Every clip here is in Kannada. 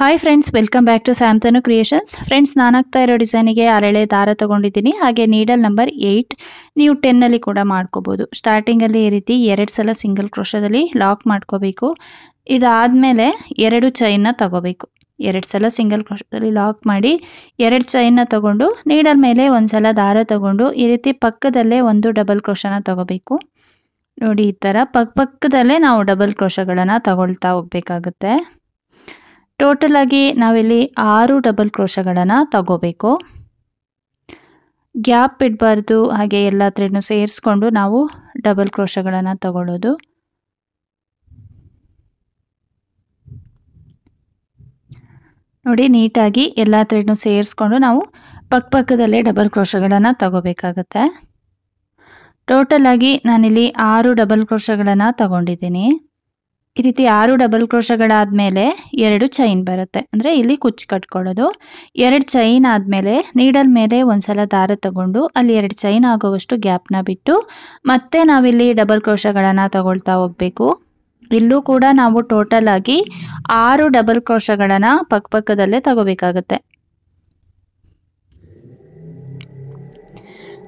Hi friends, welcome back to Samtanu creations. Friends, ನಾನು ಹಾಕ್ತಾ ಇರೋ ಡಿಸೈನಿಗೆ ಅರಳೆ ದಾರ ತಗೊಂಡಿದ್ದೀನಿ. ಹಾಗೆ ನೀಡಲ್ ನಂಬರ್ 8 ನೀವು 10 ಕೂಡ ಮಾಡ್ಕೋಬಹುದು. ಸ್ಟಾರ್ಟಿಂಗಲ್ಲಿ ಈ ರೀತಿ 2 ಸಲ ಸಿಂಗಲ್ ಕ್ರೋಶದಲ್ಲಿ ಲಾಕ್ ಮಾಡ್ಕೋಬೇಕು. ಇದಾದಮೇಲೆ 2 ಚೈನ್ನ ತಗೋಬೇಕು. 2 ಸಲ ಸಿಂಗಲ್ ಕ್ರೋಶದಲ್ಲಿ ಲಾಕ್ ಮಾಡಿ 2 ಚೈನ್ನ ತಗೊಂಡು ನೀಡಲ್ ಮೇಲೆ ಒಂದು ಸಲ ದಾರ ತಗೊಂಡು ಈ ರೀತಿ ಪಕ್ಕದಲ್ಲೇ ಒಂದು ಡಬಲ್ ಕ್ರೋಶನ ತಗೋಬೇಕು. ನೋಡಿ, ಈ ಥರ ಪಕ್ಕದಲ್ಲೇ ನಾವು ಡಬಲ್ ಕ್ರೋಶಗಳನ್ನು ತಗೊಳ್ತಾ ಹೋಗ್ಬೇಕಾಗುತ್ತೆ. ಟೋಟಲ್ ಆಗಿ ನಾವಿಲ್ಲಿ 6 ಡಬಲ್ ಕ್ರೋಶಗಳನ್ನು ತಗೋಬೇಕು. ಗ್ಯಾಪ್ ಬಿಡಬಾರ್ದು. ಹಾಗೆ ಎಲ್ಲ ಥ್ರೆಡ್ನು ಸೇರಿಸ್ಕೊಂಡು ನಾವು ಡಬಲ್ ಕ್ರೋಶಗಳನ್ನು ತಗೊಳ್ಳೋದು. ನೋಡಿ, ನೀಟಾಗಿ ಎಲ್ಲ ಥ್ರೆಡ್ನು ಸೇರಿಸ್ಕೊಂಡು ನಾವು ಪಕ್ಕದಲ್ಲೇ ಡಬಲ್ ಕ್ರೋಶಗಳನ್ನು ತಗೋಬೇಕಾಗತ್ತೆ. ಟೋಟಲ್ ಆಗಿ ನಾನಿಲ್ಲಿ 6 ಡಬಲ್ ಕ್ರೋಶಗಳನ್ನು ತಗೊಂಡಿದ್ದೀನಿ. ಈ ರೀತಿ 6 ಡಬಲ್ ಕ್ರೋಶಗಳಾದಮೇಲೆ 2 ಚೈನ್ ಬರುತ್ತೆ. ಅಂದರೆ ಇಲ್ಲಿ ಕುಚ್ಚು ಕಟ್ಕೊಳ್ಳೋದು. 2 ಚೈನ್ ಆದಮೇಲೆ ನೀಡಲ್ ಮೇಲೆ ಒಂದು ಸಲ ದಾರ ತಗೊಂಡು ಅಲ್ಲಿ 2 ಚೈನ್ ಆಗೋವಷ್ಟು ಗ್ಯಾಪ್ನ ಬಿಟ್ಟು ಮತ್ತೆ ನಾವಿಲ್ಲಿ ಡಬಲ್ ಕ್ರೋಶಗಳನ್ನು ತಗೊಳ್ತಾ ಹೋಗಬೇಕು. ಇಲ್ಲೂ ಕೂಡ ನಾವು ಟೋಟಲ್ ಆಗಿ 6 ಡಬಲ್ ಕ್ರೋಶಗಳನ್ನು ಪಕ್ಕದಲ್ಲೇ ತಗೋಬೇಕಾಗತ್ತೆ.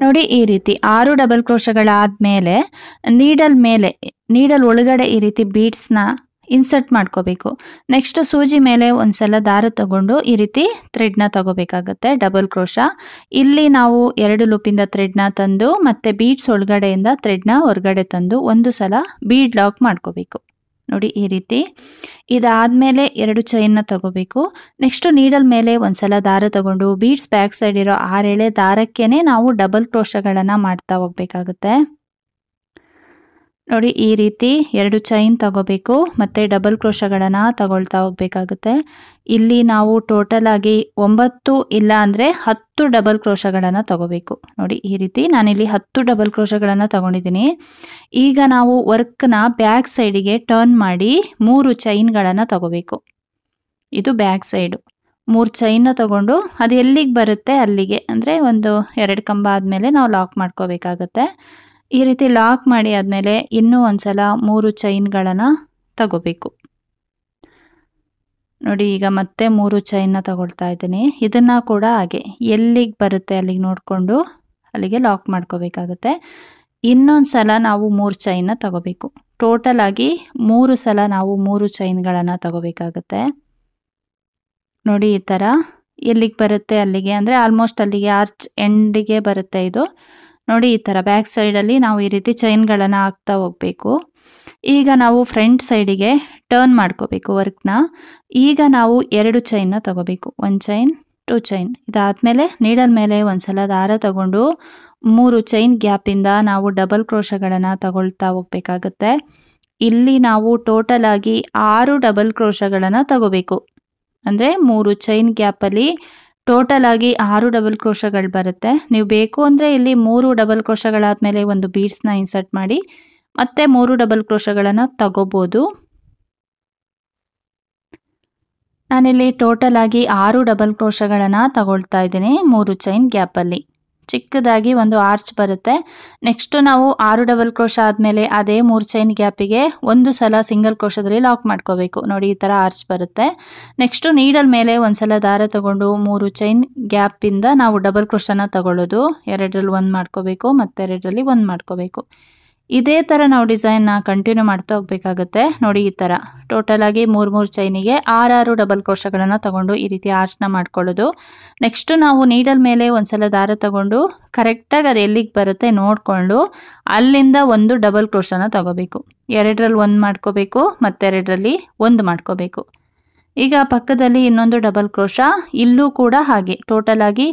ನೋಡಿ, ಈ ರೀತಿ 6 ಡಬಲ್ ಕ್ರೋಶಗಳಾದಮೇಲೆ ನೀಡಲ್ ಒಳಗಡೆ ಈ ರೀತಿ ಬೀಡ್ಸ್ನ ಇನ್ಸರ್ಟ್ ಮಾಡ್ಕೋಬೇಕು. ನೆಕ್ಸ್ಟ್ ಸೂಜಿ ಮೇಲೆ ಒಂದು ಸಲ ದಾರ ತಗೊಂಡು ಈ ರೀತಿ ಥ್ರೆಡ್ನ ತಗೋಬೇಕಾಗತ್ತೆ. ಡಬಲ್ ಕ್ರೋಶ ಇಲ್ಲಿ ನಾವು 2 ಲೂಪಿಂದ ಥ್ರೆಡ್ನ ತಂದು ಮತ್ತೆ ಬೀಡ್ಸ್ ಒಳಗಡೆಯಿಂದ ಥ್ರೆಡ್ನ ಹೊರಗಡೆ ತಂದು ಒಂದು ಸಲ ಬೀಡ್ ಲಾಕ್ ಮಾಡ್ಕೋಬೇಕು. ನೋಡಿ, ಈ ರೀತಿ ಇದಾದಮೇಲೆ 2 ಚೈನ್ನ ತಗೋಬೇಕು. ನೆಕ್ಸ್ಟ್ ನೀಡಲ್ ಮೇಲೆ ಒಂದು ಸಲ ದಾರ ತಗೊಂಡು ಬೀಡ್ಸ್ ಬ್ಯಾಕ್ ಸೈಡ್ ಇರೋ 6 ಎಳೆ ದಾರಕ್ಕೇನೆ ನಾವು ಡಬಲ್ ಕ್ರೋಶಗಳನ್ನು ಮಾಡ್ತಾ ಹೋಗ್ಬೇಕಾಗುತ್ತೆ. ನೋಡಿ, ಈ ರೀತಿ 2 ಚೈನ್ ತಗೋಬೇಕು ಮತ್ತೆ ಡಬಲ್ ಕ್ರೋಶಗಳನ್ನು ತಗೊಳ್ತಾ ಹೋಗ್ಬೇಕಾಗುತ್ತೆ. ಇಲ್ಲಿ ನಾವು ಟೋಟಲ್ ಆಗಿ 9 ಇಲ್ಲ ಅಂದರೆ 10 ಡಬಲ್ ಕ್ರೋಶಗಳನ್ನು ತಗೋಬೇಕು. ನೋಡಿ, ಈ ರೀತಿ ನಾನಿಲ್ಲಿ 10 ಡಬಲ್ ಕ್ರೋಶಗಳನ್ನು ತಗೊಂಡಿದ್ದೀನಿ. ಈಗ ನಾವು ವರ್ಕ್ನ ಬ್ಯಾಕ್ ಸೈಡಿಗೆ ಟರ್ನ್ ಮಾಡಿ 3 ಚೈನ್ಗಳನ್ನು ತಗೋಬೇಕು. ಇದು ಬ್ಯಾಕ್ ಸೈಡು 3 ಚೈನ್ನ ತಗೊಂಡು ಅದು ಎಲ್ಲಿಗೆ ಬರುತ್ತೆ ಅಲ್ಲಿಗೆ, ಅಂದರೆ ಒಂದು 2 ಕಂಬ ಆದಮೇಲೆ ನಾವು ಲಾಕ್ ಮಾಡ್ಕೋಬೇಕಾಗತ್ತೆ. ಈ ರೀತಿ ಲಾಕ್ ಮಾಡಿ ಆದಮೇಲೆ ಇನ್ನೂ ಒಂದು ಸಲ 3 ಚೈನ್ಗಳನ್ನು ತಗೋಬೇಕು. ನೋಡಿ, ಈಗ ಮತ್ತೆ 3 ಚೈನ್ನ ತಗೊಳ್ತಾ ಇದ್ದೀನಿ. ಇದನ್ನು ಕೂಡ ಹಾಗೆ ಎಲ್ಲಿಗೆ ಬರುತ್ತೆ ಅಲ್ಲಿಗೆ ನೋಡಿಕೊಂಡು ಅಲ್ಲಿಗೆ ಲಾಕ್ ಮಾಡ್ಕೋಬೇಕಾಗುತ್ತೆ. ಇನ್ನೊಂದು ಸಲ ನಾವು 3 ಚೈನ್ನ ತಗೋಬೇಕು. ಟೋಟಲ್ ಆಗಿ 3 ಸಲ ನಾವು 3 ಚೈನ್ಗಳನ್ನು ತಗೋಬೇಕಾಗುತ್ತೆ. ನೋಡಿ, ಈ ಥರ ಎಲ್ಲಿಗೆ ಬರುತ್ತೆ ಅಲ್ಲಿಗೆ, ಅಂದರೆ ಆಲ್ಮೋಸ್ಟ್ ಅಲ್ಲಿಗೆ ಆರ್ಚ್ ಎಂಡಿಗೆ ಬರುತ್ತೆ ಇದು. ನೋಡಿ, ಈ ಥರ ಬ್ಯಾಕ್ ಸೈಡಲ್ಲಿ ನಾವು ಈ ರೀತಿ ಚೈನ್ಗಳನ್ನು ಹಾಕ್ತಾ ಹೋಗಬೇಕು. ಈಗ ನಾವು ಫ್ರಂಟ್ ಸೈಡಿಗೆ ಟರ್ನ್ ಮಾಡ್ಕೋಬೇಕು ವರ್ಕ್ನ. ಈಗ ನಾವು 2 ಚೈನ್ನ ತಗೋಬೇಕು. 1 ಚೈನ್ 2 ಚೈನ್. ಇದಾದಮೇಲೆ ನೀಡಲ್ ಮೇಲೆ ಒಂದು ಸಲ ದಾರ ತಗೊಂಡು 3 ಚೈನ್ ಗ್ಯಾಪಿಂದ ನಾವು ಡಬಲ್ ಕ್ರೋಶಗಳನ್ನು ತಗೊಳ್ತಾ ಹೋಗ್ಬೇಕಾಗತ್ತೆ. ಇಲ್ಲಿ ನಾವು ಟೋಟಲ್ ಆಗಿ 6 ಡಬಲ್ ಕ್ರೋಶಗಳನ್ನು ತಗೋಬೇಕು. ಅಂದರೆ 3 ಚೈನ್ ಗ್ಯಾಪಲ್ಲಿ ಟೋಟಲ್ ಆಗಿ 6 ಡಬಲ್ ಕ್ರೋಶಗಳು ಬರುತ್ತೆ. ನೀವು ಬೇಕು ಅಂದರೆ ಇಲ್ಲಿ 3 ಡಬಲ್ ಕ್ರೋಶಗಳಾದಮೇಲೆ ಒಂದು ಬೀಡ್ಸ್ನ ಇನ್ಸರ್ಟ್ ಮಾಡಿ ಮತ್ತೆ 3 ಡಬಲ್ ಕ್ರೋಶಗಳನ್ನು ತಗೋಬೋದು. ನಾನಿಲ್ಲಿ ಟೋಟಲ್ ಆಗಿ 6 ಡಬಲ್ ಕ್ರೋಶಗಳನ್ನು ತಗೊಳ್ತಾ ಇದ್ದೀನಿ. 3 ಚೈನ್ ಗ್ಯಾಪಲ್ಲಿ ಚಿಕ್ಕದಾಗಿ ಒಂದು ಆರ್ಚ್ ಬರುತ್ತೆ. ನೆಕ್ಸ್ಟ್ ನಾವು 6 ಡಬಲ್ ಕ್ರೋಶ ಆದಮೇಲೆ ಅದೇ 3 ಚೈನ್ ಗ್ಯಾಪಿಗೆ ಒಂದು ಸಲ ಸಿಂಗಲ್ ಕ್ರೋಶದಲ್ಲಿ ಲಾಕ್ ಮಾಡ್ಕೋಬೇಕು. ನೋಡಿ, ಈ ಥರ ಆರ್ಚ್ ಬರುತ್ತೆ. ನೆಕ್ಸ್ಟ್ ನೀಡಲ್ ಮೇಲೆ ಒಂದು ಸಲ ದಾರ ತಗೊಂಡು 3 ಚೈನ್ ಗ್ಯಾಪಿಂದ ನಾವು ಡಬಲ್ ಕ್ರೋಶನ ತಗೊಳ್ಳೋದು. 2ರಲ್ಲಿ 1 ಮಾಡ್ಕೋಬೇಕು ಮತ್ತೆ 2ರಲ್ಲಿ 1 ಮಾಡ್ಕೋಬೇಕು. ಇದೇ ಥರ ನಾವು ಡಿಸೈನ್ನ ಕಂಟಿನ್ಯೂ ಮಾಡ್ತಾ ಹೋಗ್ಬೇಕಾಗುತ್ತೆ. ನೋಡಿ, ಈ ಥರ ಟೋಟಲ್ ಆಗಿ 3 ಚೈನಿಗೆ 6 ಡಬಲ್ ಕ್ರೋಶಗಳನ್ನು ತಗೊಂಡು ಈ ರೀತಿ ಆರ್ಚ್ನ ಮಾಡ್ಕೊಳ್ಳೋದು. ನೆಕ್ಸ್ಟ್ ನಾವು ನೀಡಲ್ ಮೇಲೆ ಒಂದು ಸಲ ದಾರ ತಗೊಂಡು ಕರೆಕ್ಟಾಗಿ ಅದು ಎಲ್ಲಿಗೆ ಬರುತ್ತೆ ನೋಡಿಕೊಂಡು ಅಲ್ಲಿಂದ ಒಂದು ಡಬಲ್ ಕ್ರೋಶನ ತಗೋಬೇಕು. 2ರಲ್ಲಿ 1 ಮಾಡ್ಕೋಬೇಕು ಮತ್ತೆ 2ರಲ್ಲಿ 1 ಮಾಡ್ಕೋಬೇಕು. ಈಗ ಪಕ್ಕದಲ್ಲಿ ಇನ್ನೊಂದು ಡಬಲ್ ಕ್ರೋಶ, ಇಲ್ಲೂ ಕೂಡ ಹಾಗೆ ಟೋಟಲ್ ಆಗಿ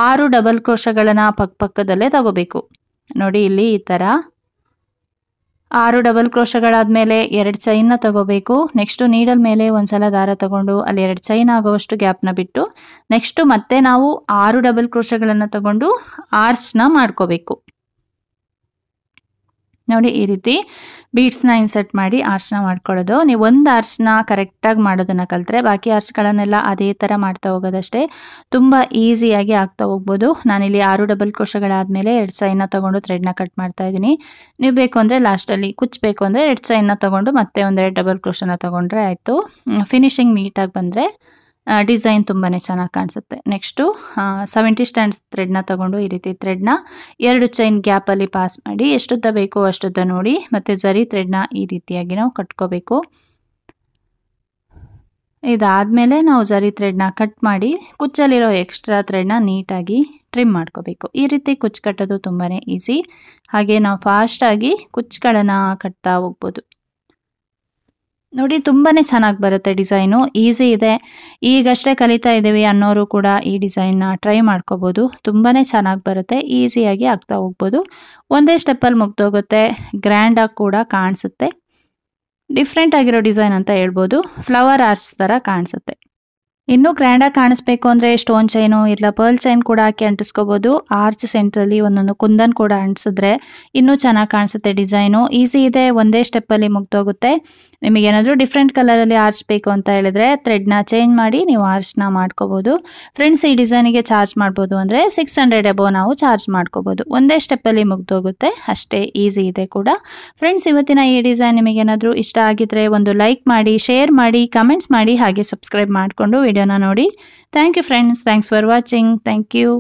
6 ಡಬಲ್ ಕ್ರೋಶಗಳನ್ನು ಪಕ್ಕದಲ್ಲೇ ತಗೋಬೇಕು. ನೋಡಿ, ಇಲ್ಲಿ ಈ ಥರ 6 ಡಬಲ್ ಕ್ರೋಶಗಳಾದಮೇಲೆ 2 ಚೈನ್ನ ತಗೋಬೇಕು. ನೆಕ್ಸ್ಟ್ ನೀಡಲ್ ಮೇಲೆ ಒಂದು ಸಲ ದಾರ ತಗೊಂಡು ಅಲ್ಲಿ 2 ಚೈನ್ ಆಗೋವಷ್ಟು ಗ್ಯಾಪ್ನ ಬಿಟ್ಟು ನೆಕ್ಸ್ಟ್ ಮತ್ತೆ ನಾವು 6 ಡಬಲ್ ಕ್ರೋಶಗಳನ್ನು ತಗೊಂಡು ಆರ್ಚ್ನ ಮಾಡ್ಕೋಬೇಕು. ನೋಡಿ, ಈ ರೀತಿ ಬೀಡ್ಸ್ನ ಇನ್ಸರ್ಟ್ ಮಾಡಿ ಆರ್ಚ್ನ ಮಾಡ್ಕೊಳ್ಳೋದು. ನೀವು ಒಂದು ಆರ್ಚ್ನ ಕರೆಕ್ಟಾಗಿ ಮಾಡೋದನ್ನು ಕಲಿತ್ರೆ ಬಾಕಿ ಆರ್ಚ್ಗಳನ್ನೆಲ್ಲ ಅದೇ ಥರ ಮಾಡ್ತಾ ಹೋಗೋದಷ್ಟೇ. ತುಂಬ ಈಸಿಯಾಗಿ ಆಗ್ತಾ ಹೋಗ್ಬೋದು. ನಾನಿಲ್ಲಿ 6 ಡಬಲ್ ಕ್ರೋಶಗಳಾದಮೇಲೆ 2 ಚೈನ್ನ ತೊಗೊಂಡು ಥ್ರೆಡ್ನ ಕಟ್ ಮಾಡ್ತಾ ಇದ್ದೀನಿ. ನೀವು ಬೇಕು ಅಂದರೆ ಲಾಸ್ಟಲ್ಲಿ ಕುಚ್ಚಬೇಕು ಅಂದರೆ 2 ಚೈನ್ನ ತೊಗೊಂಡು ಮತ್ತೆ ಒಂದೆರಡು ಡಬಲ್ ಕ್ರೋಶನ ತೊಗೊಂಡ್ರೆ ಆಯಿತು. ಫಿನಿಶಿಂಗ್ ನೀಟಾಗಿ ಬಂದರೆ ಡಿಸೈನ್ ತುಂಬಾ ಚೆನ್ನಾಗಿ ಕಾಣಿಸುತ್ತೆ. ನೆಕ್ಸ್ಟು 70 ಸ್ಟ್ಯಾಂಡ್ಸ್ ಥ್ರೆಡ್ನ ತೊಗೊಂಡು ಈ ರೀತಿ ಥ್ರೆಡ್ನ 2 ಚೈನ್ ಗ್ಯಾಪಲ್ಲಿ ಪಾಸ್ ಮಾಡಿ ಎಷ್ಟುದ್ದ ಬೇಕೋ ಅಷ್ಟುದ್ದ ನೋಡಿ ಮತ್ತು ಜರಿ ಥ್ರೆಡ್ನ ಈ ರೀತಿಯಾಗಿ ನಾವು ಕಟ್ಕೋಬೇಕು. ಇದಾದಮೇಲೆ ನಾವು ಜರಿ ಥ್ರೆಡ್ನ ಕಟ್ ಮಾಡಿ ಕುಚ್ಚಲ್ಲಿರೋ ಎಕ್ಸ್ಟ್ರಾ ಥ್ರೆಡ್ನ ನೀಟಾಗಿ ಟ್ರಿಮ್ ಮಾಡ್ಕೋಬೇಕು. ಈ ರೀತಿ ಕುಚ್ಚು ಕಟ್ಟೋದು ತುಂಬಾ ಈಸಿ. ಹಾಗೆ ನಾವು ಫಾಸ್ಟಾಗಿ ಕುಚ್ಚುಗಳನ್ನು ಕಟ್ತಾ ಹೋಗ್ಬೋದು. ನೋಡಿ ತುಂಬಾ ಚೆನ್ನಾಗಿ ಬರುತ್ತೆ ಡಿಸೈನು, ಈಸಿ ಇದೆ. ಈಗಷ್ಟೇ ಕಲಿತಾ ಇದ್ದೀವಿ ಅನ್ನೋರು ಕೂಡ ಈ ಡಿಸೈನ್ನ ಟ್ರೈ ಮಾಡ್ಕೋಬೋದು. ತುಂಬಾ ಚೆನ್ನಾಗಿ ಬರುತ್ತೆ, ಈಸಿಯಾಗಿ ಆಗ್ತಾ ಹೋಗ್ಬೋದು. ಒಂದೇ ಸ್ಟೆಪ್ಪಲ್ಲಿ ಮುಗ್ದೋಗುತ್ತೆ, ಗ್ರ್ಯಾಂಡಾಗಿ ಕೂಡ ಕಾಣಿಸುತ್ತೆ. ಡಿಫ್ರೆಂಟ್ ಆಗಿರೋ ಡಿಸೈನ್ ಅಂತ ಹೇಳ್ಬೋದು. ಫ್ಲವರ್ ಆರ್ಚ್ ಥರ ಕಾಣಿಸುತ್ತೆ. ಇನ್ನೂ ಗ್ರ್ಯಾಂಡಾಗಿ ಕಾಣಿಸ್ಬೇಕು ಅಂದರೆ ಸ್ಟೋನ್ ಚೈನು ಇಲ್ಲ ಪರ್ಲ್ ಚೈನ್ ಕೂಡ ಹಾಕಿ ಅಂಟಿಸ್ಕೋಬೋದು. ಆರ್ಚ್ ಸೆಂಟ್ರಲ್ಲಿ ಒಂದೊಂದು ಕುಂದನ್ ಕೂಡ ಅಂಟಿಸಿದ್ರೆ ಇನ್ನೂ ಚೆನ್ನಾಗಿ ಕಾಣಿಸುತ್ತೆ ಡಿಸೈನು. ಈಸಿ ಇದೆ, ಒಂದೇ ಸ್ಟೆಪ್ಪಲ್ಲಿ ಮುಗ್ದೋಗುತ್ತೆ. ನಿಮಗೇನಾದರೂ ಡಿಫ್ರೆಂಟ್ ಕಲರಲ್ಲಿ ಆರ್ಚ್ ಬೇಕು ಅಂತ ಹೇಳಿದ್ರೆ ಥ್ರೆಡ್ನ ಚೇಂಜ್ ಮಾಡಿ ನೀವು ಆರ್ಚ್ನ ಮಾಡ್ಕೋಬೋದು. ಫ್ರೆಂಡ್ಸ್, ಈ ಡಿಸೈನಿಗೆ ಚಾರ್ಜ್ ಮಾಡ್ಬೋದು ಅಂದರೆ 600 ಎಬೋ ನಾವು ಚಾರ್ಜ್ ಮಾಡ್ಕೋಬೋದು. ಒಂದೇ ಸ್ಟೆಪ್ಪಲ್ಲಿ ಮುಗ್ದೋಗುತ್ತೆ, ಅಷ್ಟೇ ಈಸಿ ಇದೆ ಕೂಡ. ಫ್ರೆಂಡ್ಸ್, ಇವತ್ತಿನ ಈ ಡಿಸೈನ್ ನಿಮಗೇನಾದರೂ ಇಷ್ಟ ಆಗಿದ್ರೆ ಒಂದು ಲೈಕ್ ಮಾಡಿ, ಶೇರ್ ಮಾಡಿ, ಕಮೆಂಟ್ಸ್ ಮಾಡಿ, ಹಾಗೆ ಸಬ್ಸ್ಕ್ರೈಬ್ ಮಾಡಿಕೊಂಡು ವಿಡಿಯೋನ ನೋಡಿ. Thank you friends, thanks for watching. Thank you.